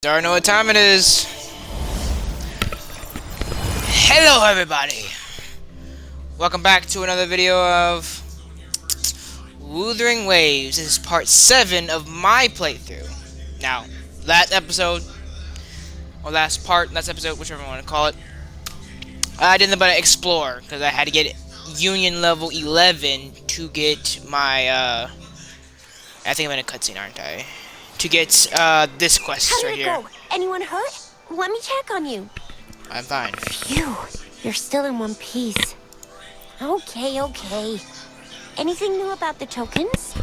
Already know what time it is. Hello everybody! Welcome back to another video of Wuthering Waves. This is part 7 of my playthrough. Now, last episode, or last episode, whichever you want to call it, I did nothing but explore, because I had to get Union level 11 to get my, I think I'm in a cutscene, aren't I? To get, this quest right here. How did it go? Anyone hurt? Let me check on you. I'm fine. Phew, you're still in one piece. Okay. Anything new about the tokens?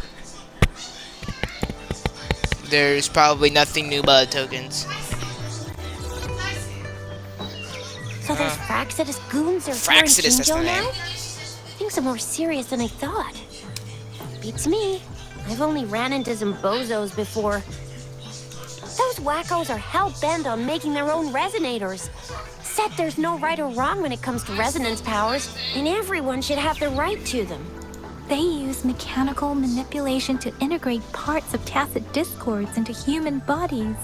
There's probably nothing new about the tokens. So those Fraxidus goons are Fraxidus, that's Jinjo the name. now? Things are more serious than I thought. Beats me. I've only ran into some bozos before. Those wackos are hell-bent on making their own resonators. Said there's no right or wrong when it comes to resonance powers, and everyone should have the right to them. They use mechanical manipulation to integrate parts of tacit discords into human bodies.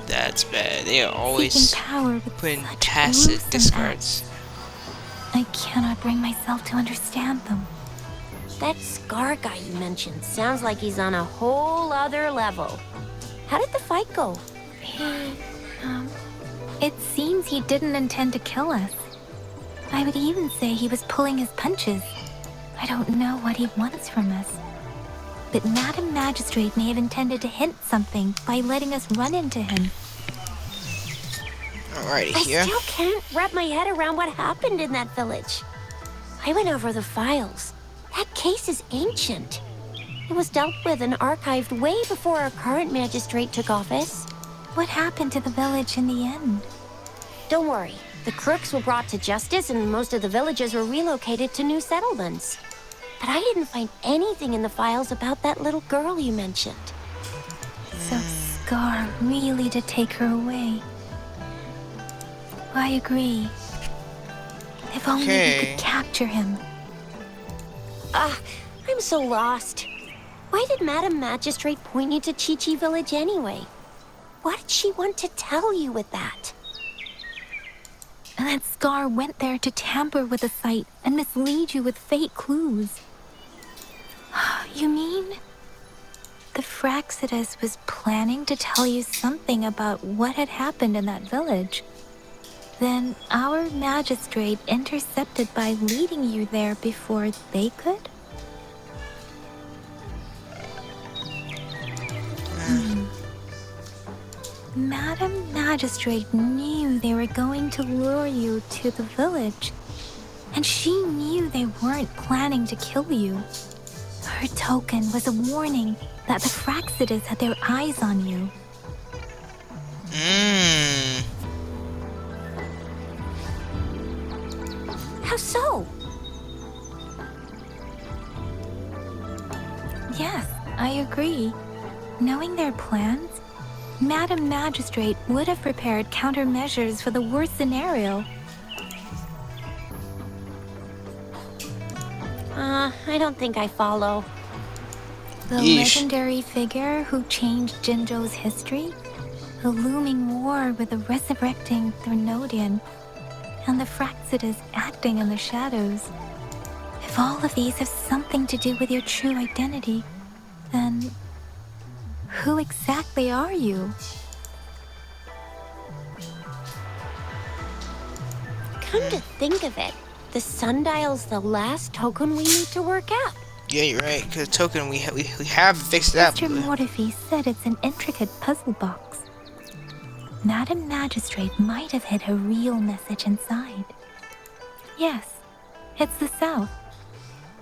That's bad. They are always Seeking power with putting such tacit gruesome discards. acts. I cannot bring myself to understand them. That Scar guy you mentioned sounds like he's on a whole other level. How did the fight go? It seems he didn't intend to kill us. I would even say he was pulling his punches. I don't know what he wants from us. But Madam Magistrate may have intended to hint something by letting us run into him. Alrighty, I here. still can't wrap my head around what happened in that village. I went over the files. That case is ancient. It was dealt with and archived way before our current magistrate took office. What happened to the village in the end? Don't worry. The crooks were brought to justice and most of the villagers were relocated to new settlements. But I didn't find anything in the files about that little girl you mentioned. So Scar really did take her away. I agree. If only we could capture him. I'm so lost. Why did Madam Magistrate point you to Chi-Chi Village anyway? What did she want to tell you with that? And that Scar went there to tamper with the site and mislead you with fake clues. You mean? The Fraxidus was planning to tell you something about what had happened in that village. Then our magistrate intercepted by leading you there before they could? Madam Magistrate knew they were going to lure you to the village, and she knew they weren't planning to kill you. Her token was a warning that the Fraxidus had their eyes on you. How so? Yes, I agree. Knowing their plans, Madam Magistrate would have prepared countermeasures for the worst scenario. I don't think I follow. The Yeesh. legendary figure who changed Jinjo's history, the looming war with the resurrecting Threnodian, and the Fraxidus acting in the shadows. If all of these have something to do with your true identity, then who exactly are you? Come to think of it, the sundial's the last token we need to work out. Yeah, you're right. Because the token we have fixed it up. Mr. Mortefi said it's an intricate puzzle box. Madam Magistrate might have hid a real message inside. Yes, it's the South,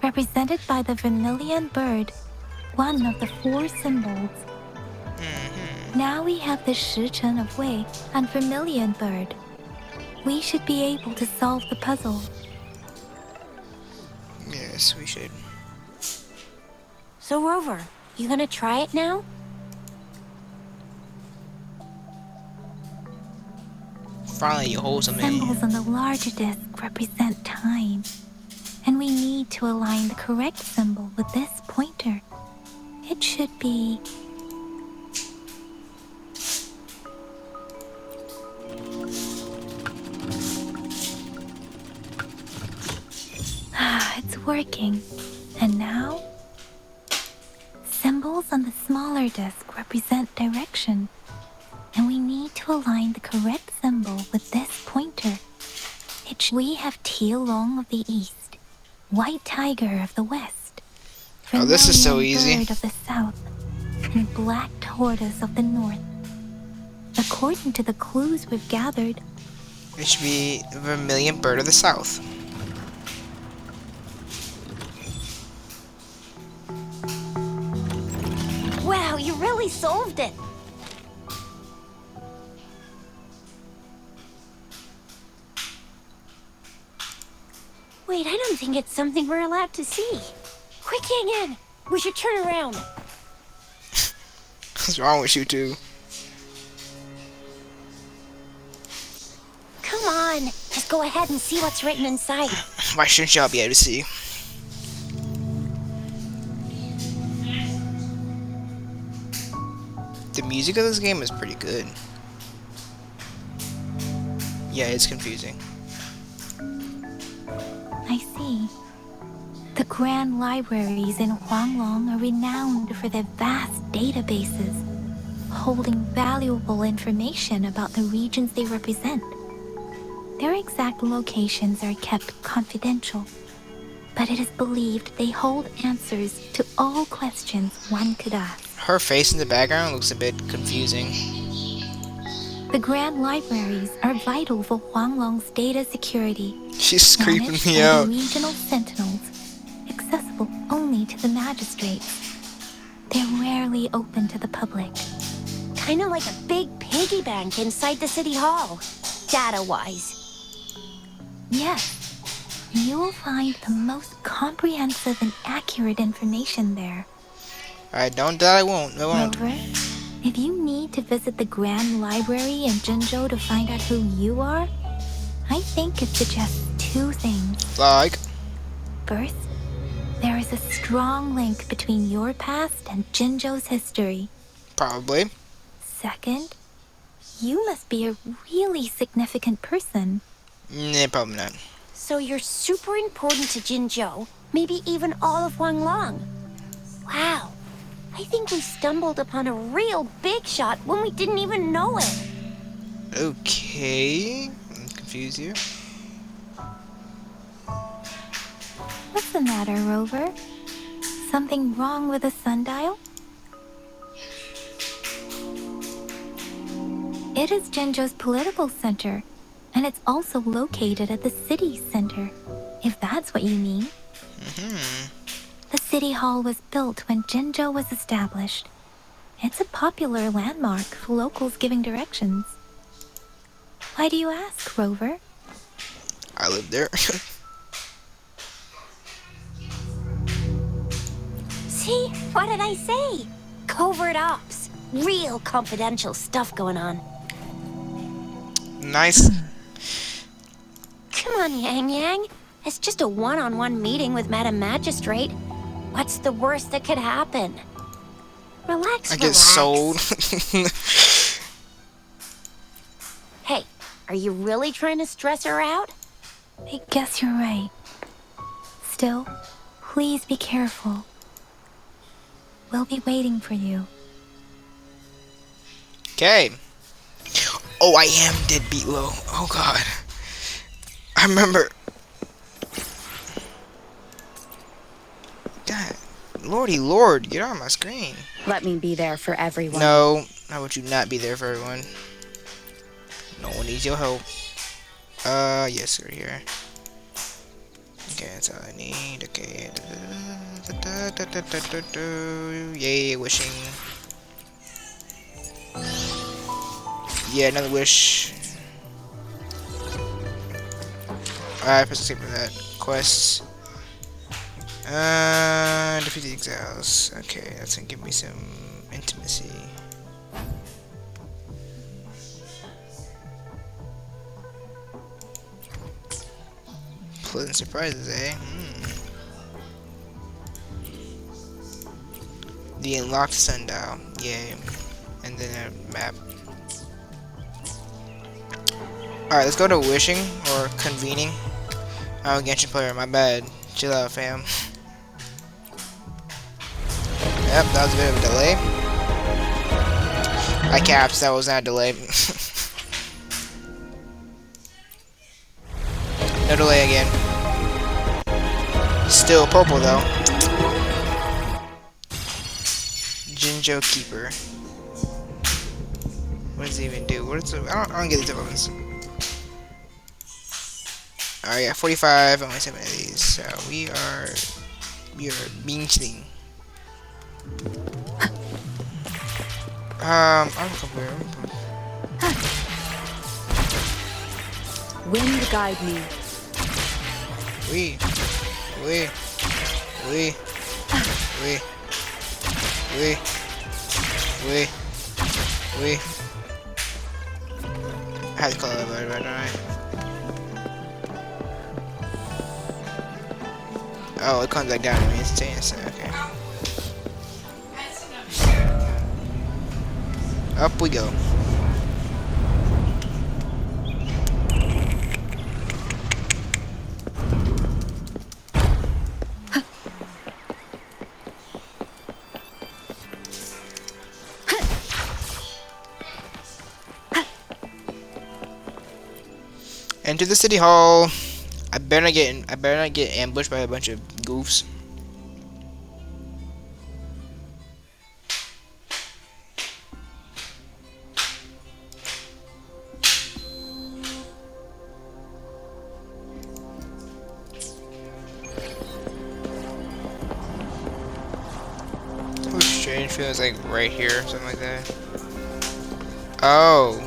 represented by the vermilion bird, one of the 4 symbols. Now we have the Shichen of Wei and vermilion bird. We should be able to solve the puzzle. Yes, we should. So Rover, you gonna try it now? Finally, you hold something. Symbols on the larger disc represent time, and we need to align the correct symbol with this pointer. It should be working. And now, symbols on the smaller disc represent direction. And we need to align the correct symbol with this pointer. We have Tealong of the east, White Tiger of the west, Oh, this is so Vermilion easy. Bird of the south, and Black Tortoise of the north. According to the clues we've gathered, It should be Vermilion Bird of the South. Wow, you really solved it. Wait, I don't think it's something we're allowed to see. Quick, Yang Yang! We should turn around. What's wrong with you two? Come on, just go ahead and see what's written inside. Why shouldn't y'all be able to see? The music of this game is pretty good. Yeah, it's confusing. I see. The grand libraries in Huanglong are renowned for their vast databases, holding valuable information about the regions they represent. Their exact locations are kept confidential, but it is believed they hold answers to all questions one could ask. Her face in the background looks a bit confusing. The grand libraries are vital for Huanglong's data security. She's creeping Managed me by the out. regional sentinels, accessible only to the magistrates. They're rarely open to the public. Kind of like a big piggy bank inside the city hall, data-wise. Yes, you will find the most comprehensive and accurate information there. I don't doubt I won't. I won't. Rover, if you need to visit the Grand Library in Jinzhou to find out who you are, I think it suggests two things. Like, First, there is a strong link between your past and Jinzhou's history. probably. Second, you must be a really significant person. Nah, probably not. So you're super important to Jinzhou, maybe even all of Huanglong. Wow, I think we stumbled upon a real big shot when we didn't even know it. Okay. I'm confused here. What's the matter, Rover? Something wrong with the sundial? It is Jinzhou's political center, and it's also located at the city center, if that's what you mean. The city hall was built when Jinzhou was established. It's a popular landmark for locals giving directions. Why do you ask, Rover? I live there. See, what did I say? Covert ops. Real confidential stuff going on. Nice. Come on, Yang Yang. It's just a one-on-one meeting with Madam Magistrate. What's the worst that could happen? Relax, I get relax. sold. Hey, are you really trying to stress her out? I guess you're right. Still, please be careful. We'll be waiting for you. Okay. Oh, I am deadbeat low. Oh god. I remember. God, lordy lord, get on my screen. Let me be there for everyone. No, how would you not be there for everyone? No one needs your help. Yes, we're here. Okay, that's all I need. Okay. Yay, wishing. Yeah, another wish. Alright, press escape for that. Quests. Defeat the exiles. Okay, that's gonna give me some intimacy. Pleasant surprises, eh? The unlocked sundial. Yay. And then a map. Alright, let's go to wishing or convening. Oh, Genshin player, my bad. Chill out, fam. Yep, that was a bit of a delay. I caps, that was not a delay. No delay again. Still purple though. Jinjo Keeper. What does it even do? What is it? I don't get these weapons. Alright, yeah, 45, only 7 of these. So we are beaching. I'm come here. Wind guide me. We. I had to call it right, right? Oh, it comes back down to me instantaneously. Okay. Up we go. Enter the city hall. I better not get ambushed by a bunch of goofs. Oh, strange feels like right here, something like that. Oh.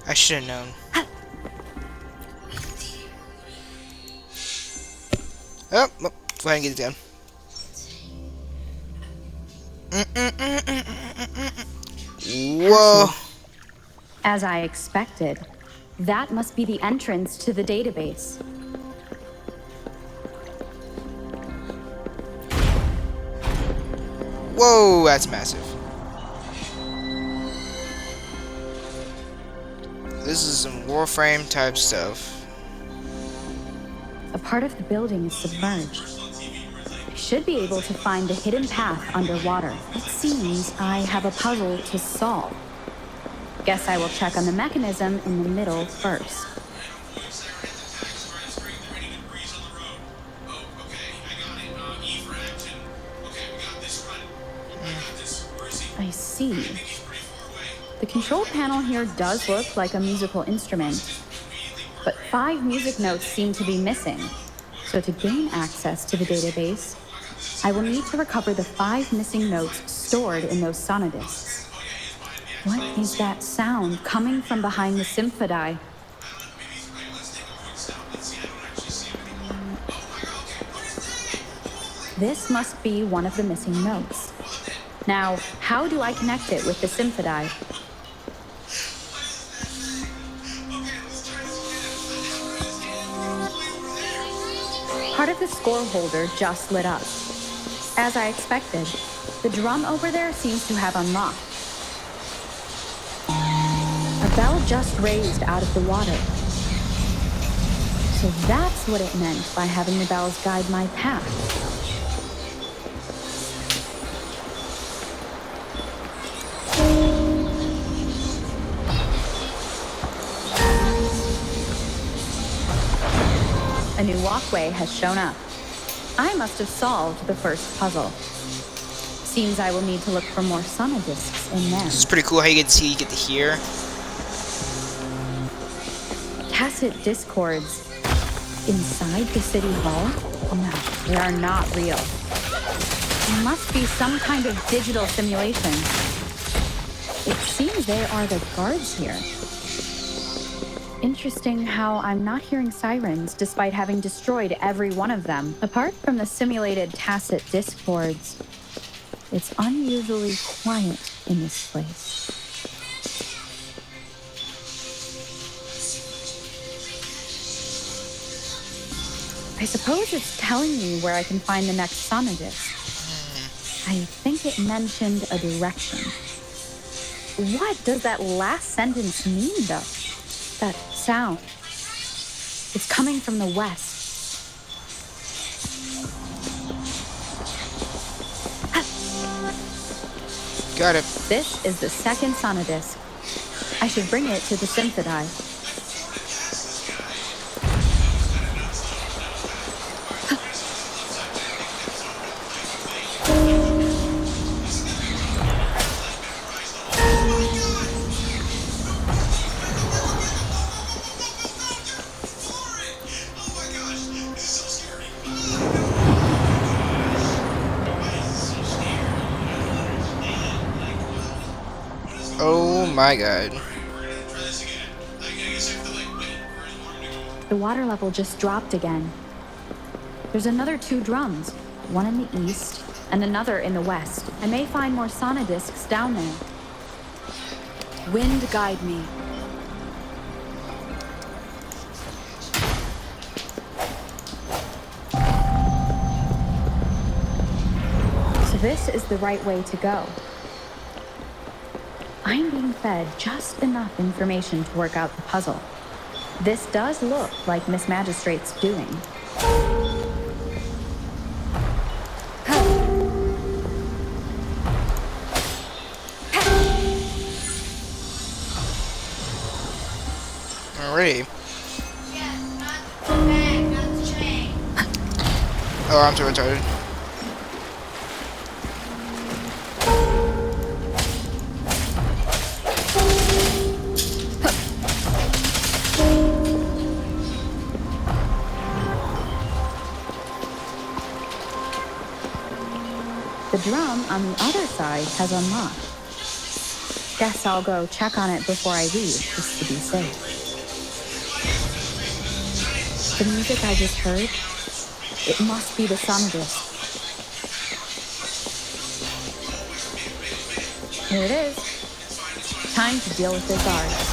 I should have known. Oh, go ahead and get it down. Whoa. As I expected, that must be the entrance to the database. Whoa, that's massive. This is some Warframe type stuff. A part of the building is submerged. I should be able to find the hidden path underwater. It seems I have a puzzle to solve. Guess I will check on the mechanism in the middle first. I see. The control panel here does look like a musical instrument, but 5 music notes seem to be missing. So to gain access to the database, I will need to recover the 5 missing notes stored in those sonodiscs. What is that sound coming from behind the symphodi? This must be one of the missing notes. Now, how do I connect it with the symphodi? Part of the score holder just lit up. As I expected, the drum over there seems to have unlocked. A bell just raised out of the water. So that's what it meant by having the bells guide my path. A new walkway has shown up. I must have solved the first puzzle. Seems I will need to look for more sonodiscs in there. This is pretty cool how you get to hear. Tacit discords inside the city hall? No, they are not real. It must be some kind of digital simulation. It seems they are the guards here. Interesting how I'm not hearing sirens despite having destroyed every one of them. Apart from the simulated tacit discords, it's unusually quiet in this place. I suppose it's telling me where I can find the next sonodisc. I think it mentioned a direction. What does that last sentence mean, though? That sound. It's coming from the west. Got it. This is the second sonodisc. I should bring it to the Symphodi. Oh my god. The water level just dropped again. There's another 2 drums, one in the east and another in the west. I may find more sonodiscs down there. Wind guide me. So this is the right way to go. I'm being fed just enough information to work out the puzzle. This does look like Miss Magistrate's doing. Alrighty. Oh, I'm too retarded. The drum on the other side has unlocked. Guess I'll go check on it before I leave, just to be safe. The music I just heard, it must be the sonodisc. Here it is. Time to deal with the guards.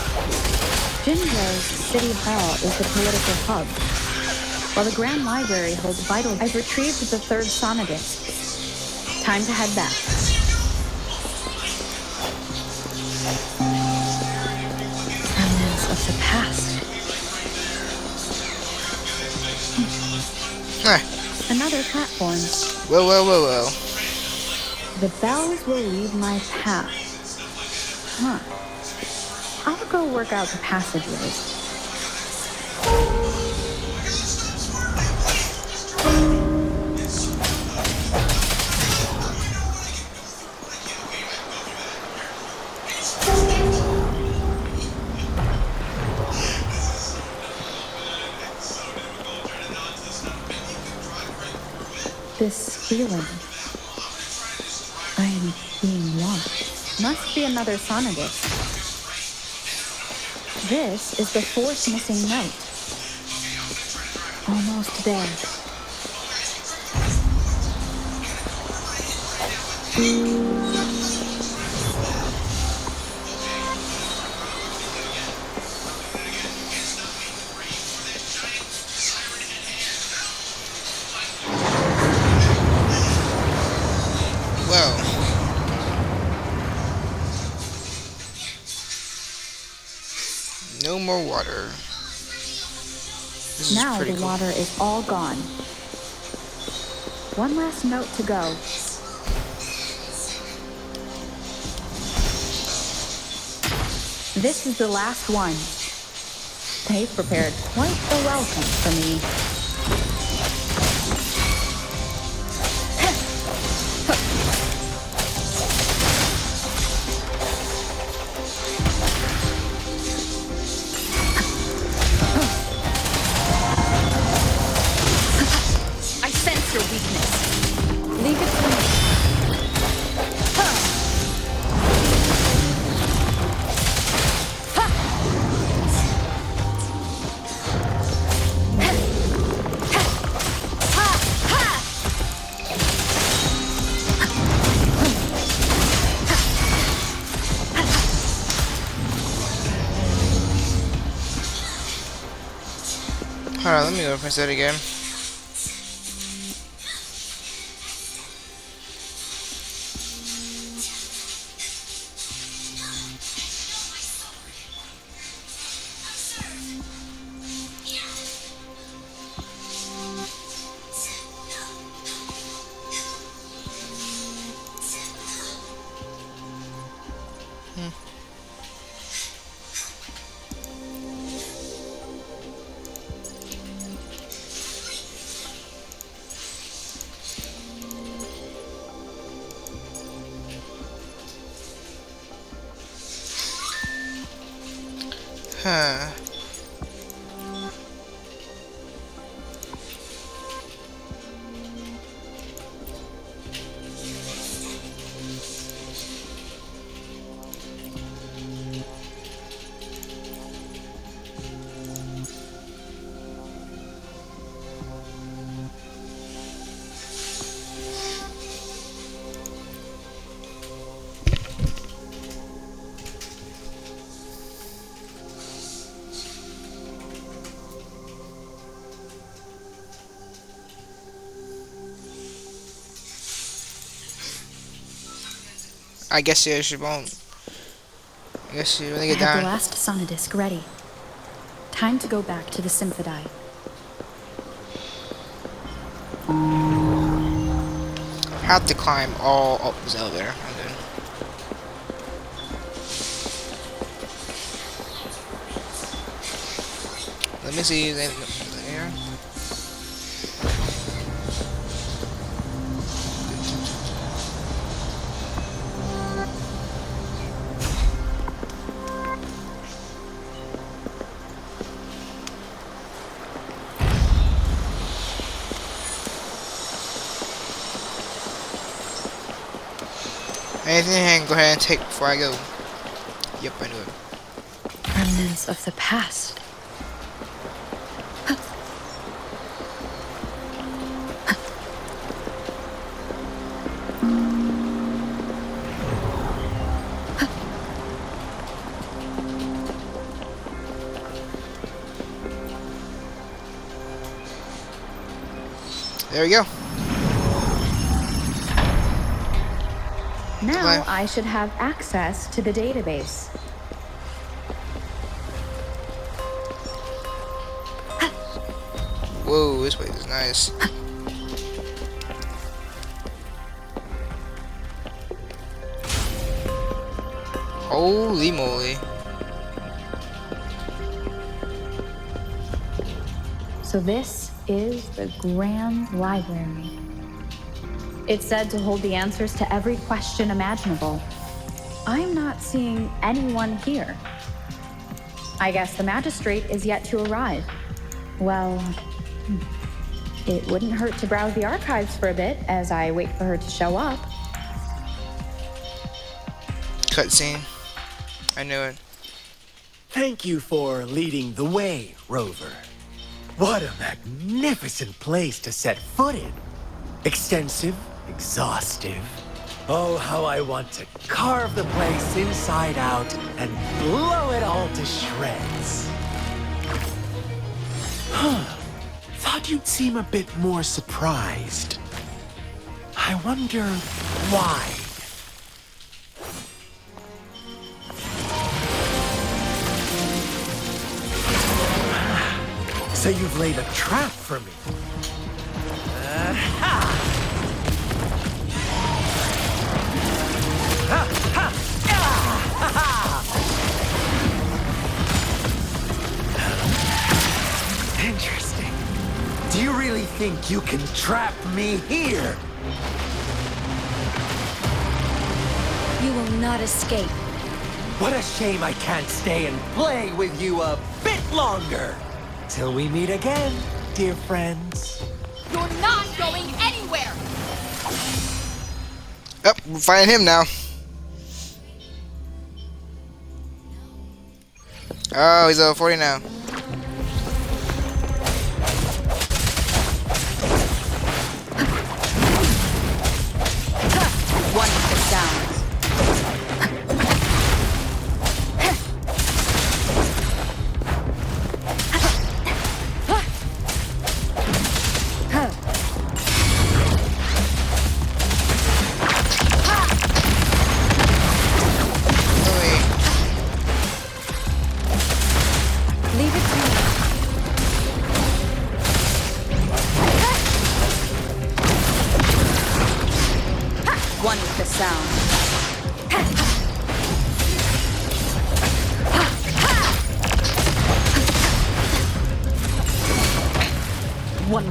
Jinjo's City Hall is the political hub, while the Grand Library holds vital... I've retrieved the 3rd sonodisc. Time to head back. Remnants of the past. Another platform. Whoa, whoa, whoa, whoa. The bells will lead my path. Huh. I'll go work out the passageways. This feeling. I am being watched. Must be another sonodisc. This is the 4th missing note. Almost there. Well. No more water. This is Now pretty the cool. water is all gone. One last note to go. This is the last one. They've prepared quite the welcome for me. I sense your weakness. Leave it to me. Alright, let me go press that again. Huh. I guess yeah, she won't. I guess you when they I get have down. the last sonodisc ready. Time to go back to the Symphodi. Have to climb all up this elevator. And then let me see. There. Anything I can go ahead and take before I go. Yep, I knew it. Remnants of the past. There we go. Now I should have access to the database. Whoa, this place is nice. Holy moly. So this is the Grand Library. It's said to hold the answers to every question imaginable. I'm not seeing anyone here. I guess the Magistrate is yet to arrive. Well, it wouldn't hurt to browse the archives for a bit as I wait for her to show up. Cutscene. I knew it. Thank you for leading the way, Rover. What a magnificent place to set foot in. Extensive, exhaustive. Oh, how I want to carve the place inside out and blow it all to shreds. Thought you'd seem a bit more surprised. I wonder why. So you've laid a trap for me. Interesting. Do you really think you can trap me here? You will not escape. What a shame I can't stay and play with you a bit longer. Till we meet again, dear friends. You're not going anywhere! Oh, we're fighting him now. Oh, he's over 40 now. One step down.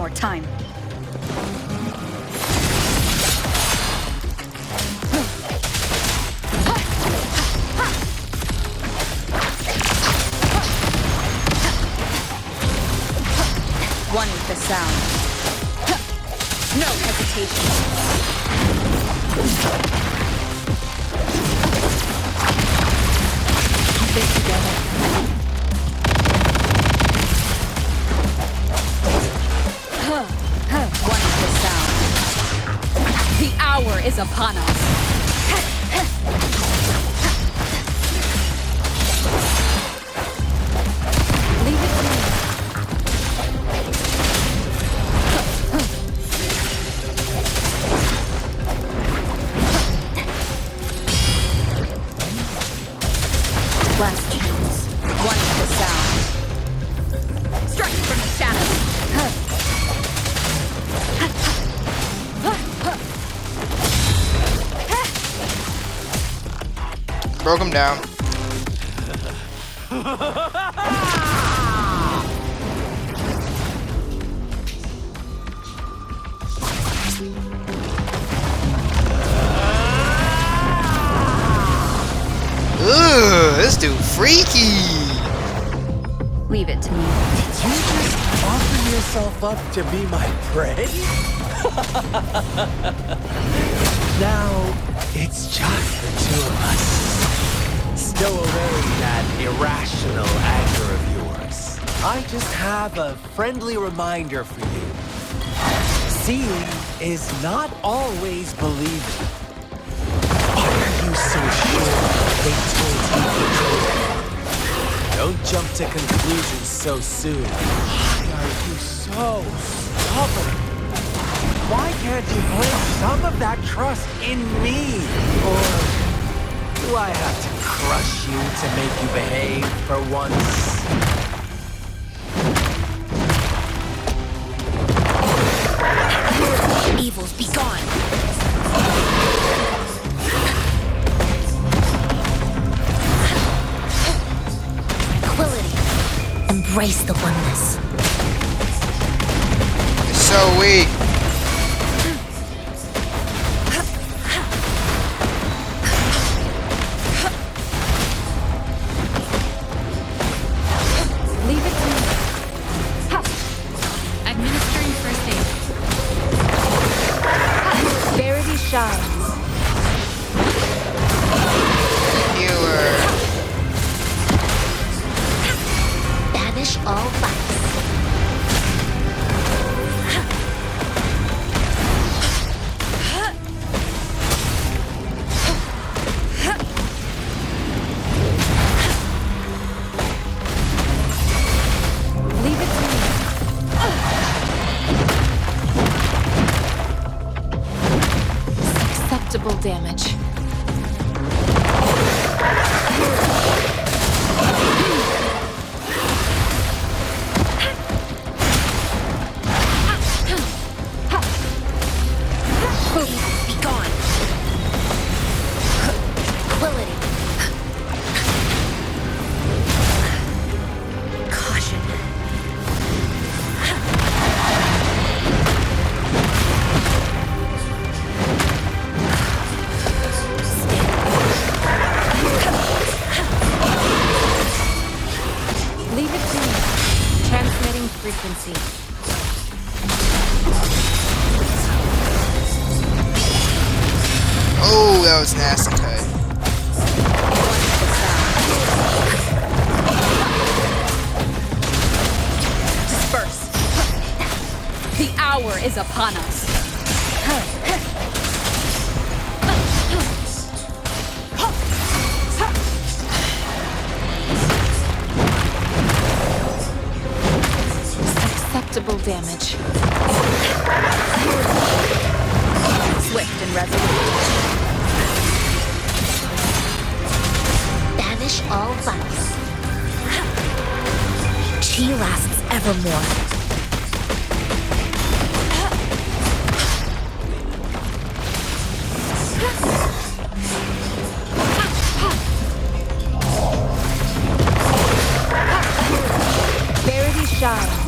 more time. One with the sound. No hesitation. Keep it together. One with the sound. The hour is upon us. Leave it to me. Last chance. One with the sound. Strike from the shadows. Broke him down. Ooh, this dude freaky. Leave it to me. Did you just offer yourself up to be my prey? Now, it's just the two of us. Stow away that irrational anger of yours. I just have a friendly reminder for you. Seeing is not always believing. Why are you so sure they told you the truth? Don't jump to conclusions so soon. Why are you so stubborn? Why can't you place some of that trust in me? Or do I have to crush you to make you behave for once? Evils be gone. Tranquility. Embrace the oneness. It's so weak. Leave it to me. Administering first aid. Verity shines. Healer. Banish all vice. Leave it to me. Acceptable damage. Be gone. Tranquility. Caution. Leave it to me. Transmitting frequency. Oh, that was nasty cut. Disperse. The hour is upon us. Acceptable damage. Swift and resolute. Banish all vice. Chi lasts evermore. Verity shines.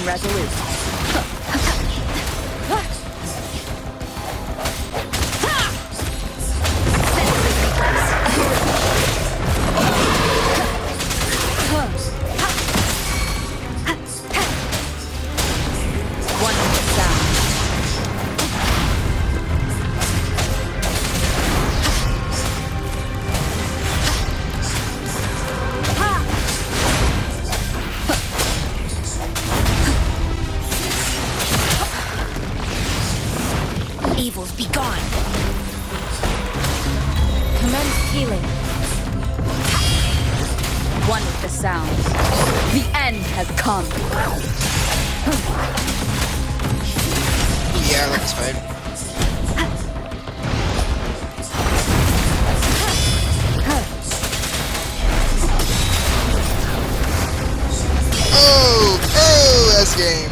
Remain resolute. One with the sound. Evils be gone. Commence healing. One with the sound. The end has come. Yeah, I like this fight. Oh, that's game.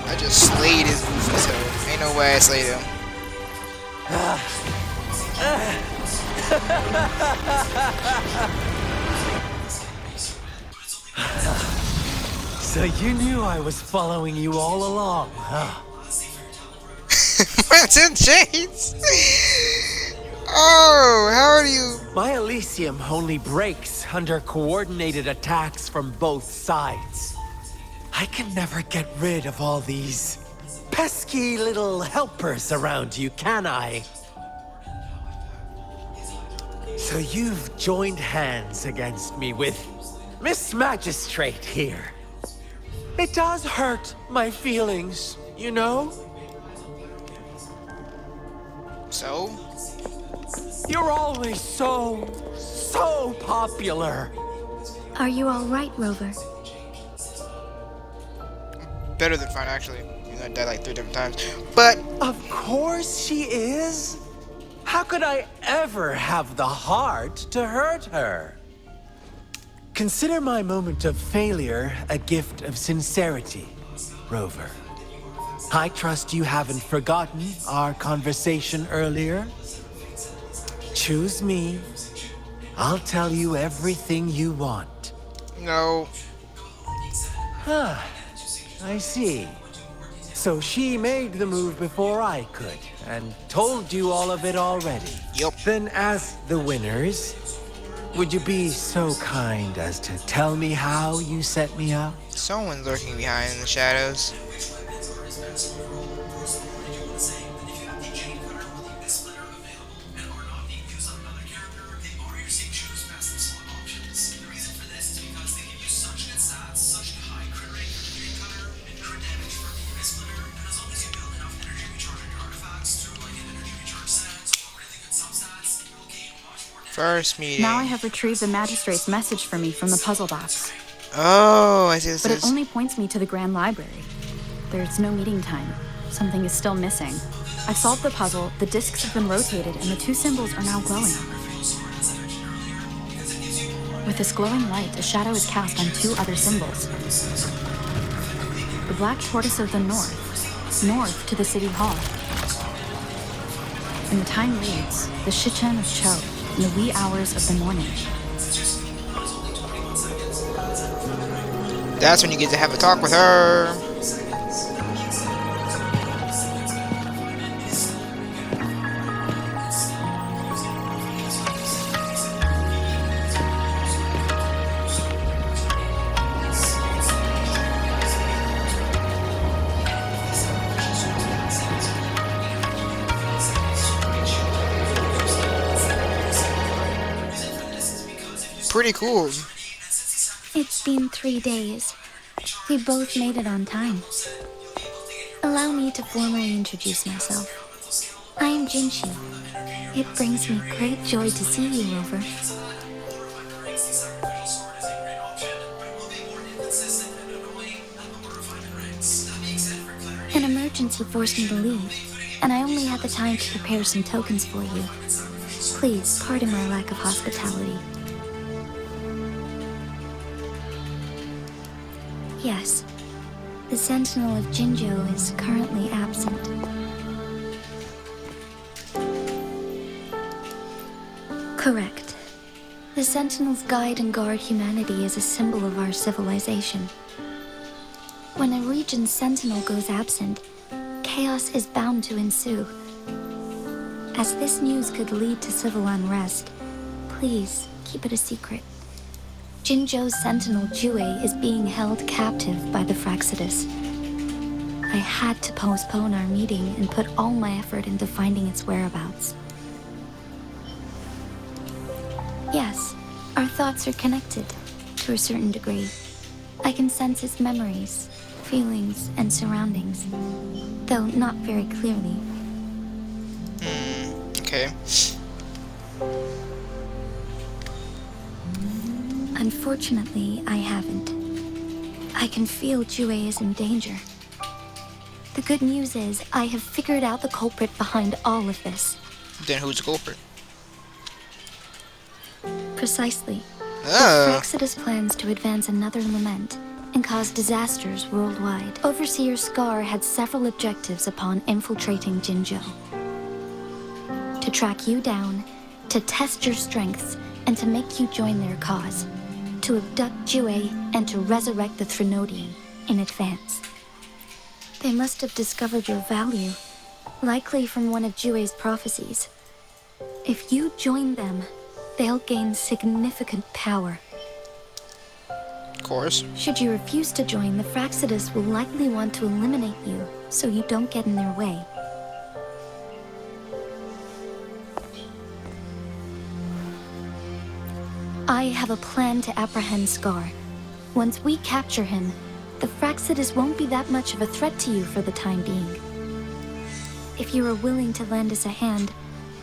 I just slayed his goofy, so ain't no way I slayed him. So you knew I was following you all along, huh? What's in chains? Oh, how are you? My Elysium only breaks under coordinated attacks from both sides. I can never get rid of all these pesky little helpers around you, can I? So you've joined hands against me with Miss Magistrate here. It does hurt my feelings, you know? So? You're always so popular. Are you all right, Rover? Better than fine, actually. You know, I died like 3 different times. But Of course she is. How could I ever have the heart to hurt her? Consider my moment of failure a gift of sincerity, Rover. I trust you haven't forgotten our conversation earlier. Choose me. I'll tell you everything you want. no. I see. So she made the move before I could, and told you all of it already. Yup. Then as the winners, would you be so kind as to tell me how you set me up? Someone's lurking behind in the shadows. First meeting. Now I have retrieved the Magistrate's message for me from the puzzle box. Oh, I see this But is. it only points me to the Grand Library. There's no meeting time. Something is still missing. I've solved the puzzle, the discs have been rotated, and the 2 symbols are now glowing. With this glowing light, a shadow is cast on 2 other symbols. The black tortoise of the north to the city hall. And the time reads, the Shichen of Cho, in the wee hours of the morning. That's when you get to have a talk with her. Pretty cool. It's been 3 days. We both made it on time. Allow me to formally introduce myself. I am Jinshi. It brings me great joy to see you, Rover. An emergency forced me to leave, and I only had the time to prepare some tokens for you. Please pardon my lack of hospitality. Yes. The Sentinel of Jinzhou is currently absent. Correct. The Sentinels guide and guard humanity as a symbol of our civilization. When a region's sentinel goes absent, chaos is bound to ensue. As this news could lead to civil unrest, please keep it a secret. Jinzhou's sentinel Jue is being held captive by the Fraxidus. I had to postpone our meeting and put all my effort into finding its whereabouts. Yes, our thoughts are connected, to a certain degree. I can sense its memories, feelings, and surroundings, though not very clearly. Okay. Unfortunately, I haven't. I can feel Jue is in danger. The good news is, I have figured out the culprit behind all of this. Then who's the culprit? Precisely. Oh. The Fraxidus plans to advance another lament and cause disasters worldwide. Overseer Scar had several objectives upon infiltrating Jinzhou. To track you down, to test your strengths, and to make you join their cause. To abduct Jue and to resurrect the Threnodian in advance. They must have discovered your value, likely from one of Jue's prophecies. If you join them, they'll gain significant power. Of course. Should you refuse to join, the Fraxidus will likely want to eliminate you, so you don't get in their way. I have a plan to apprehend Scar. Once we capture him, the Fraxidus won't be that much of a threat to you for the time being. If you are willing to lend us a hand,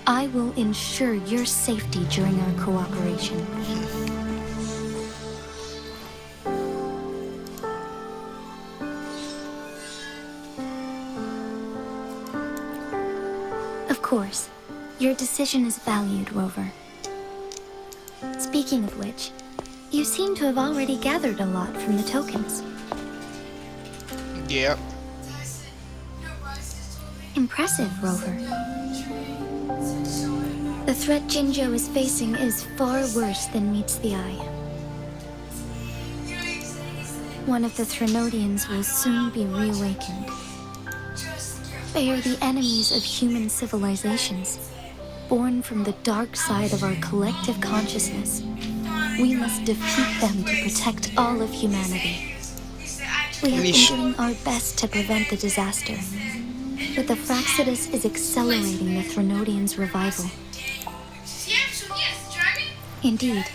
I will ensure your safety during our cooperation. Of course, your decision is valued, Rover. Speaking of which, you seem to have already gathered a lot from the tokens. Yep. Impressive, Rover. The threat Jinzhou is facing is far worse than meets the eye. One of the Threnodians will soon be reawakened. They are the enemies of human civilizations, born from the dark side of our collective consciousness. We must defeat them to protect all of humanity. We have been doing our best to prevent the disaster, but the Fraxidus is accelerating the Threnodians' revival. Indeed,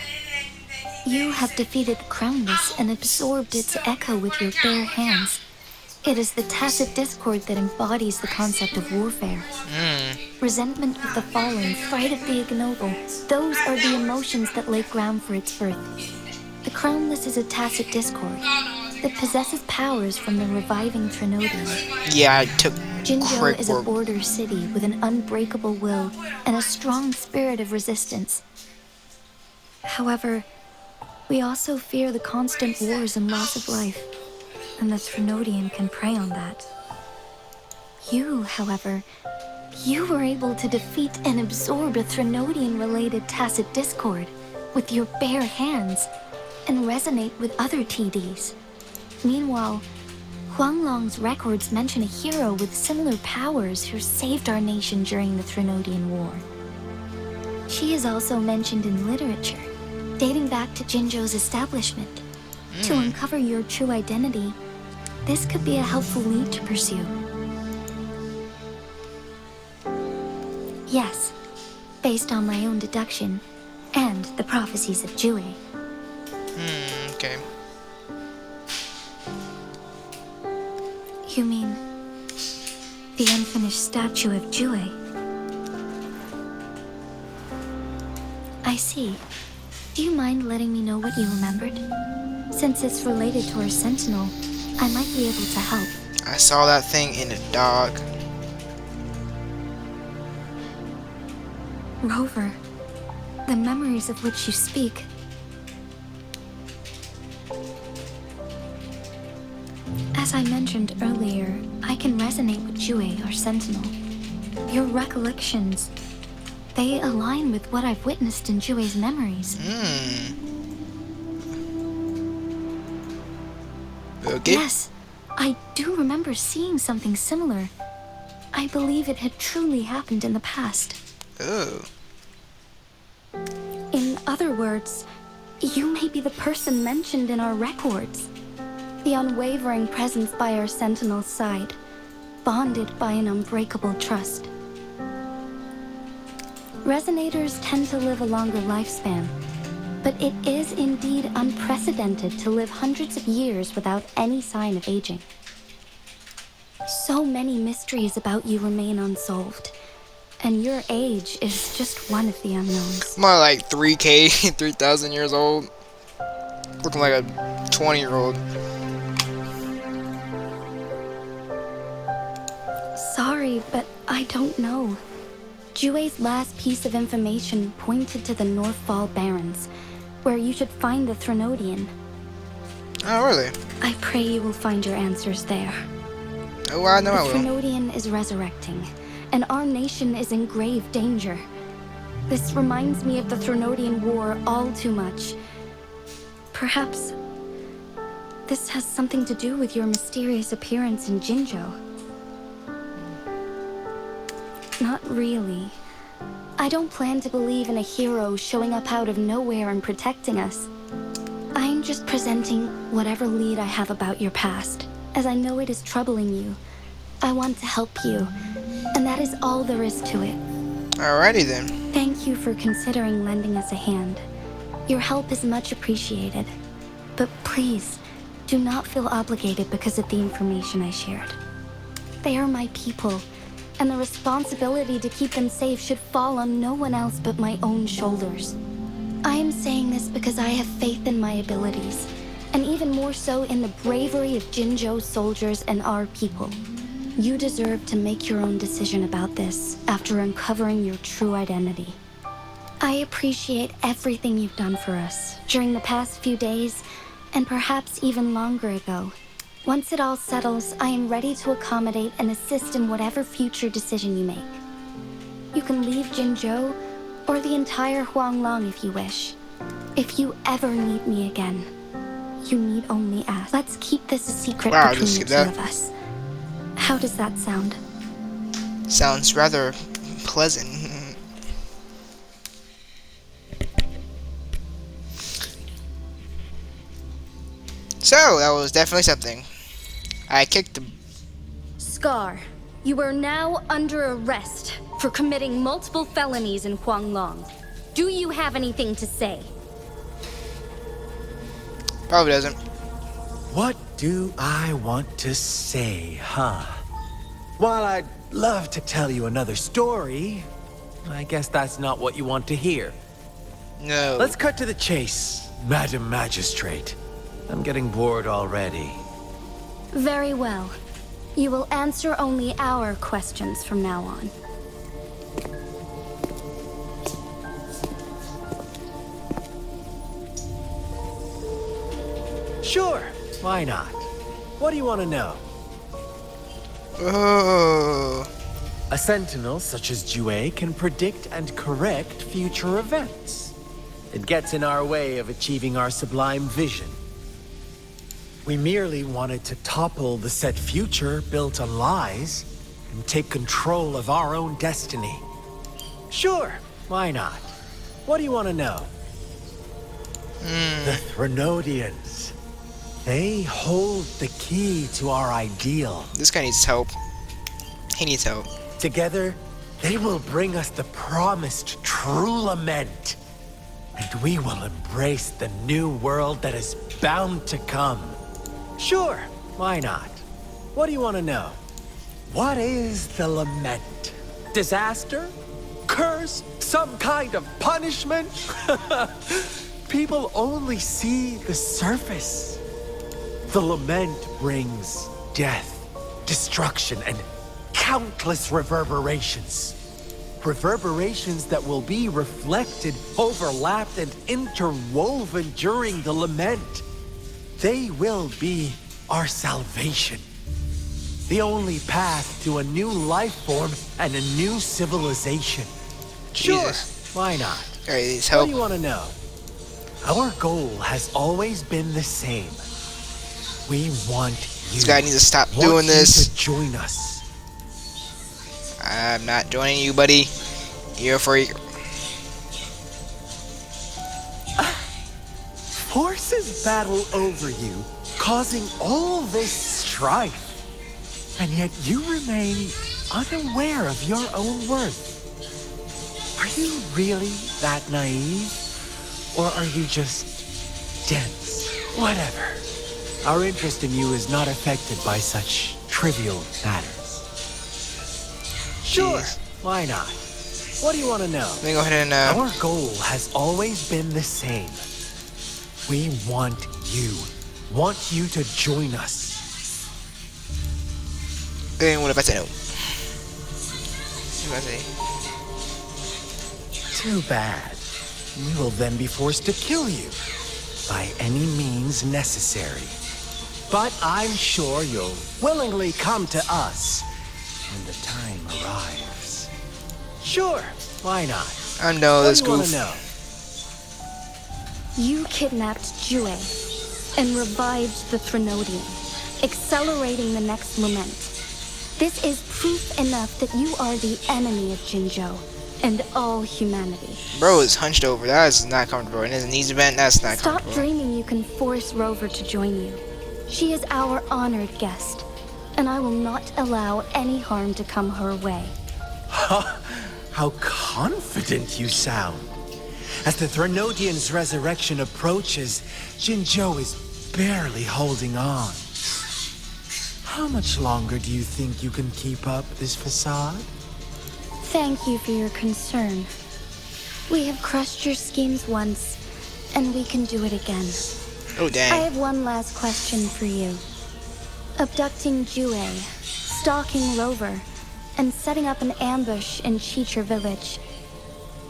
you have defeated the Crownless and absorbed its echo with your bare hands. It is the tacit discord that embodies the concept of warfare. Resentment of the fallen, fright of the ignoble, those are the emotions that lay ground for its birth. The Crownless is a tacit discord that possesses powers from the reviving Threnodian. Yeah, I took Jinzhou is a work. border city with an unbreakable will and a strong spirit of resistance. However, we also fear the constant wars and loss of life, and the Threnodian can prey on that. You, however, you were able to defeat and absorb a Threnodian-related tacit discord with your bare hands and resonate with other TDs. Meanwhile, Huanglong's records mention a hero with similar powers who saved our nation during the Threnodian War. She is also mentioned in literature, dating back to Jinzhou's establishment. To uncover your true identity, this could be a helpful lead to pursue. Yes, based on my own deduction and the prophecies of Jue. Okay. You mean the unfinished statue of Jue? I see. Do you mind letting me know what you remembered? Since it's related to our sentinel, I might be able to help. I saw that thing in the dog. Rover, the memories of which you speak. As I mentioned earlier, I can resonate with Jue, our sentinel. Your recollections, they align with what I've witnessed in Jue's memories. Okay. Yes, I do remember seeing something similar. I believe it had truly happened in the past. Oh. In other words, you may be the person mentioned in our records. The unwavering presence by our sentinel's side, bonded by an unbreakable trust. Resonators tend to live a longer lifespan, but it is indeed unprecedented to live hundreds of years without any sign of aging. So many mysteries about you remain unsolved, and your age is just one of the unknowns. More like 3K, 3,000 years old. Looking like a 20-year-old. Sorry, but I don't know. Jue's last piece of information pointed to the Northfall Barrens, where you should find the Threnodian. Oh, really? I pray you will find your answers there. Oh, I know I The will. Threnodian is resurrecting, and our nation is in grave danger. This reminds me of the Threnodian War all too much. Perhaps this has something to do with your mysterious appearance in Jinzhou. Not really. I don't plan to believe in a hero showing up out of nowhere and protecting us. I'm just presenting whatever lead I have about your past, as I know it is troubling you. I want to help you, and that is all there is to it. Alrighty then. Thank you for considering lending us a hand. Your help is much appreciated. But please, do not feel obligated because of the information I shared. They are my people, and the responsibility to keep them safe should fall on no one else but my own shoulders. I am saying this because I have faith in my abilities, and even more so in the bravery of Jinzhou soldiers and our people. You deserve to make your own decision about this after uncovering your true identity. I appreciate everything you've done for us during the past few days, and perhaps even longer ago. Once it all settles, I am ready to accommodate and assist in whatever future decision you make. You can leave Jinzhou, or the entire Huanglong if you wish. If you ever need me again, you need only ask. Let's keep this a secret Wow, between just the skip two that. of us. How does that sound? Sounds rather pleasant. So, that was definitely something. I kicked him. Scar, you are now under arrest for committing multiple felonies in Huanglong. Do you have anything to say? Probably doesn't. What do I want to say, huh? While I'd love to tell you another story, I guess that's not what you want to hear. No. Let's cut to the chase, Madam Magistrate. I'm getting bored already. Very well. You will answer only our questions from now on. Sure, why not? What do you want to know? Oh. A sentinel such as Jue can predict and correct future events. It gets in our way of achieving our sublime vision. We merely wanted to topple the set future built on lies and take control of our own destiny. Sure, why not? What do you want to know? The Threnodians. They hold the key to our ideal. This guy needs help. He needs help. Together, they will bring us the promised true lament. And we will embrace the new world that is bound to come. Sure, why not? What do you want to know? What is the lament? Disaster? Curse? Some kind of punishment? People only see the surface. The lament brings death, destruction, and countless reverberations. Reverberations that will be reflected, overlapped, and interwoven during the lament. They will be our salvation. The only path to a new life form and a new civilization. Jesus. Sure, why not? Alright, these What help. do you want to know? Our goal has always been the same. We want you. This guy needs to stop Want doing you this. to join us. I'm not joining you, buddy. You're a freak. Forces battle over you, causing all this strife. And yet you remain unaware of your own worth. Are you really that naive? Or are you just dense? Whatever. Our interest in you is not affected by such trivial matters. Sure, Jeez. why not? What do you want to know? Let me go ahead and Our goal has always been the same. We want you to join us. what if I say no? What if I say? Too bad. We will then be forced to kill you by any means necessary. But I'm sure you'll willingly come to us when the time arrives. Sure, why not? I know What this do you want goof. to know? You kidnapped Jue and revived the Threnodian, accelerating the next lament. This is proof enough that you are the enemy of Jinzhou and all humanity. Bro is hunched over. That is not comfortable. In his knees event, that's not Stop comfortable. dreaming you can force Rover to join you. She is our honored guest, and I will not allow any harm to come her way. How confident you sound. As the Threnodian's resurrection approaches, Jinzhou is barely holding on. How much longer do you think you can keep up this facade? Thank you for your concern. We have crushed your schemes once, and we can do it again. Oh, I dang. have one last question for you. Abducting Jue, stalking Rover, and setting up an ambush in Cheecher village.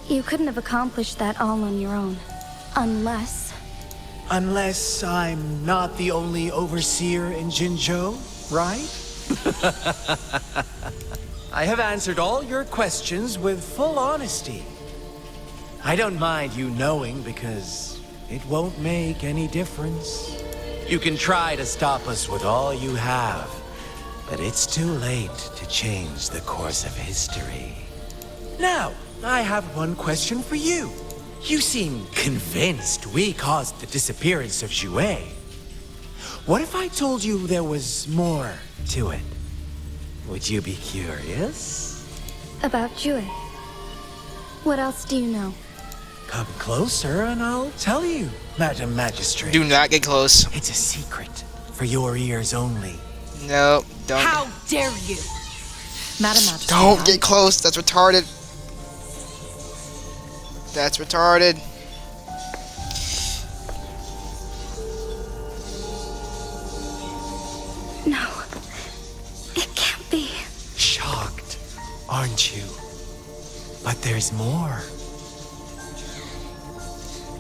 You couldn't have accomplished that all on your own. Unless... Unless I'm not the only overseer in Jinzhou, right? I have answered all your questions with full honesty. I don't mind you knowing because it won't make any difference. You can try to stop us with all you have, but it's too late to change the course of history. Now, I have one question for you. You seem convinced we caused the disappearance of Jue. What if I told you there was more to it? Would you be curious? About Jue. What else do you know? Come closer and I'll tell you, Madam Magistrate. Do not get close. It's a secret for your ears only. No, don't. How dare you? Madam Magistrate. Don't get close. That's retarded. That's retarded. No. It can't be. Shocked, aren't you? But there's more.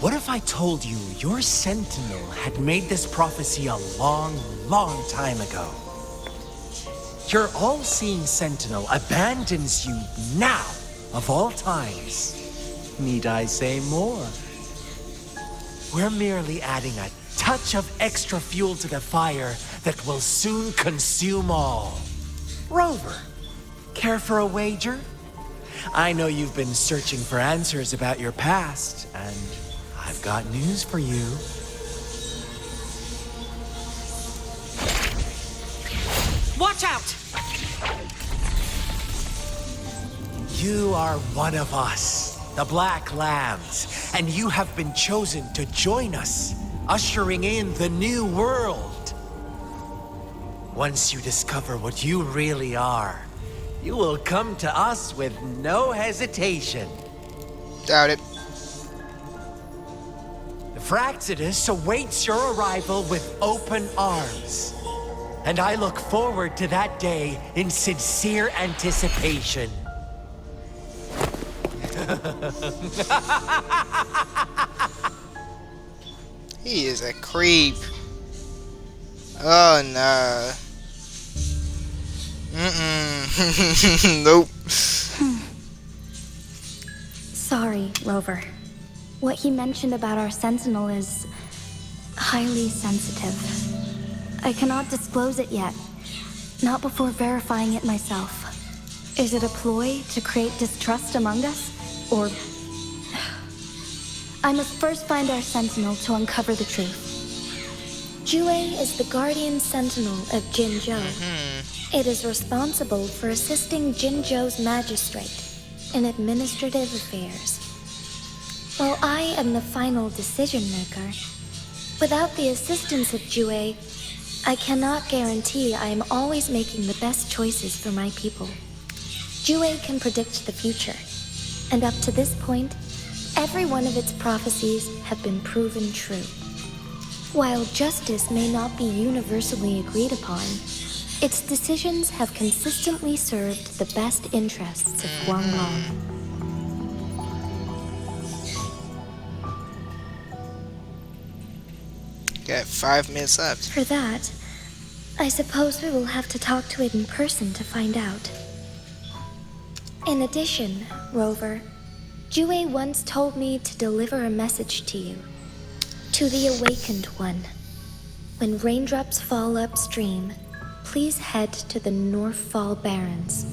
What if I told you your sentinel had made this prophecy a long, long time ago? Your all-seeing sentinel abandons you now, of all times. Need I say more? We're merely adding a touch of extra fuel to the fire that will soon consume all. Rover, care for a wager? I know you've been searching for answers about your past, and I've got news for you. Watch out! You are one of us, the Black Lambs, and you have been chosen to join us, ushering in the new world. Once you discover what you really are, you will come to us with no hesitation. Doubt it. The Fraxidus awaits your arrival with open arms. And I look forward to that day in sincere anticipation. He is a creep. Oh no. Mm-mm. Nope. Sorry, Rover. What he mentioned about our sentinel is highly sensitive. I cannot disclose it yet, not before verifying it myself. Is it a ploy to create distrust among us? Or... I must first find our sentinel to uncover the truth. Jue is the guardian sentinel of Jinzhou. It is responsible for assisting Jinzhou's magistrate in administrative affairs. While I am the final decision maker, without the assistance of Jue, I cannot guarantee I am always making the best choices for my people. Jue can predict the future, and up to this point, every one of its prophecies have been proven true. While justice may not be universally agreed upon, its decisions have consistently served the best interests of Guanglong. Got 5 minutes left. For that, I suppose we will have to talk to it in person to find out. In addition, Rover, Jue once told me to deliver a message to you. To the Awakened One. When raindrops fall upstream, please head to the Northfall Barrens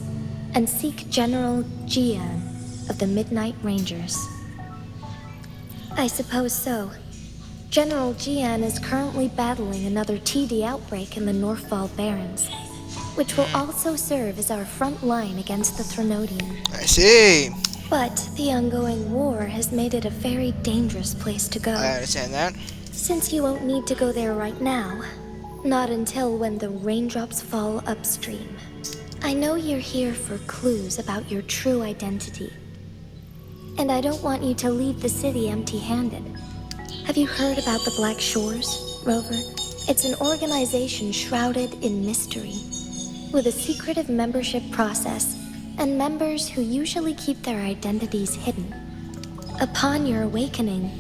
and seek General Jian of the Midnight Rangers. I suppose so. General Jian is currently battling another TD outbreak in the Northfall Barrens, which will also serve as our front line against the Threnodian. I see. But the ongoing war has made it a very dangerous place to go. I understand that. Since you won't need to go there right now, not until when the raindrops fall upstream. I know you're here for clues about your true identity. And I don't want you to leave the city empty-handed. Have you heard about the Black Shores, Rover? It's an organization shrouded in mystery, with a secretive membership process, and members who usually keep their identities hidden. Upon your awakening,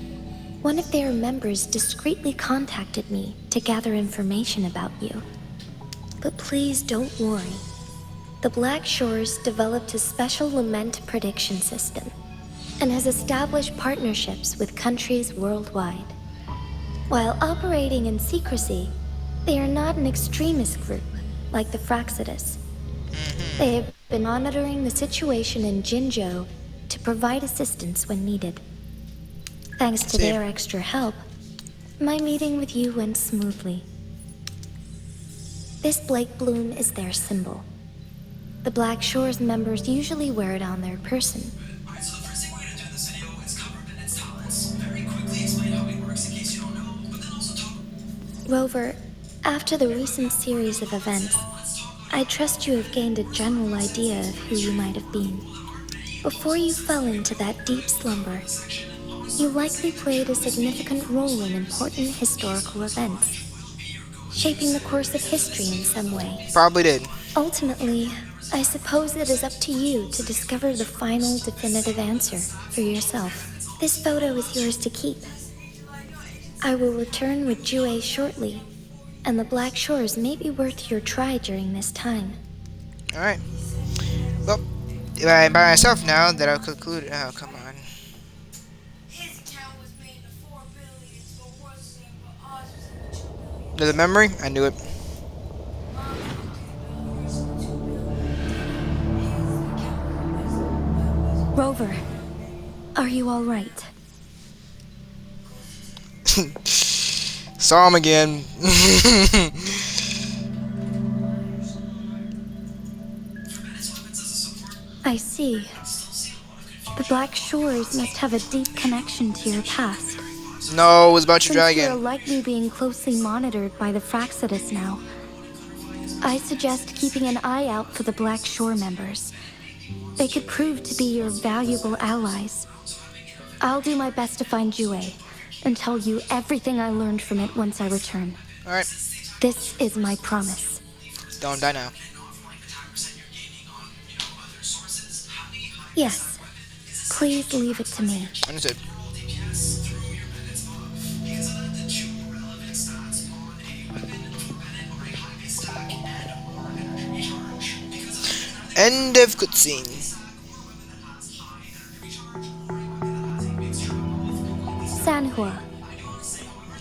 one of their members discreetly contacted me to gather information about you. But please don't worry. The Black Shores developed a special lament prediction system and has established partnerships with countries worldwide. While operating in secrecy, they are not an extremist group like the Fraxidus. They have been monitoring the situation in Jinzhou to provide assistance when needed. Thanks to their extra help, my meeting with you went smoothly. This Blake Bloom is their symbol. The Black Shores members usually wear it on their person. Alright, so the first thing we're gonna do in this video is cover up its talents. Very quickly explain how it works in case you don't know, but then also talk. Rover, after the recent series of events, I trust you have gained a general idea of who you might have been. Before you fell into that deep slumber, you likely played a significant role in important historical events, shaping the course of history in some way. Probably did. Ultimately, I suppose it is up to you to discover the final definitive answer for yourself. This photo is yours to keep. I will return with Jue shortly, and the Black Shores may be worth your try during this time. Alright. Well, by myself now that I'll conclude. Oh, come on. To the memory? I knew it. Rover, are you all right? Saw him again. I see. The Black Shores must have a deep connection to your past. No, it was about your Since you're dragon. likely being closely monitored by the Fraxidus now, I suggest keeping an eye out for the Black Shore members. They could prove to be your valuable allies. I'll do my best to find Jue and tell you everything I learned from it once I return. Alright. This is my promise. Don't die now. Yes. Please leave it to me. Understood. End of cutscene. Sanhua,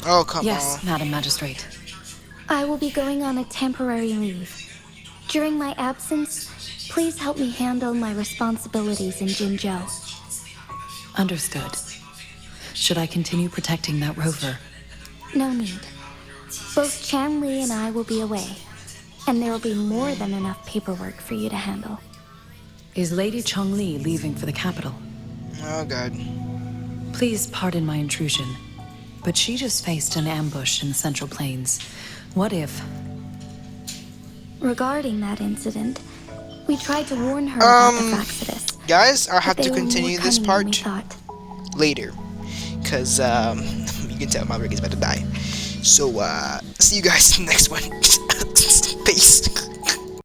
Oh, come Yes, on. Madam Magistrate. I will be going on a temporary leave. During my absence, please help me handle my responsibilities in Jinzhou. Understood. Should I continue protecting that rover? No need. Both Chan Li and I will be away, and there will be more than enough paperwork for you to handle. Is Lady Chong-Li leaving for the capital? Oh, God. Please pardon my intrusion, but she just faced an ambush in the Central Plains. What if... Regarding that incident, we tried to warn her about the Fraccidus. Guys, I'll but have they to were more continue this cunning than we part thought. later. Because, you can tell Maverick is about to die. So, see you guys in the next one. Peace.